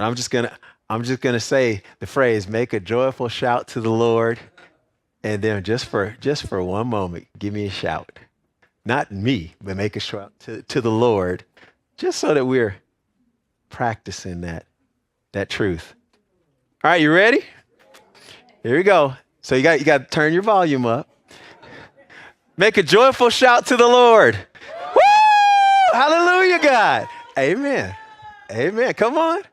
I'm just gonna say the phrase, make a joyful shout to the Lord. And then just for one moment, give me a shout. Not me, but make a shout to the Lord, just so that we're practicing that truth. All right, you ready? Here we go. So you got to turn your volume up. Make a joyful shout to the Lord. Woo! Hallelujah, God. Amen. Amen. Come on.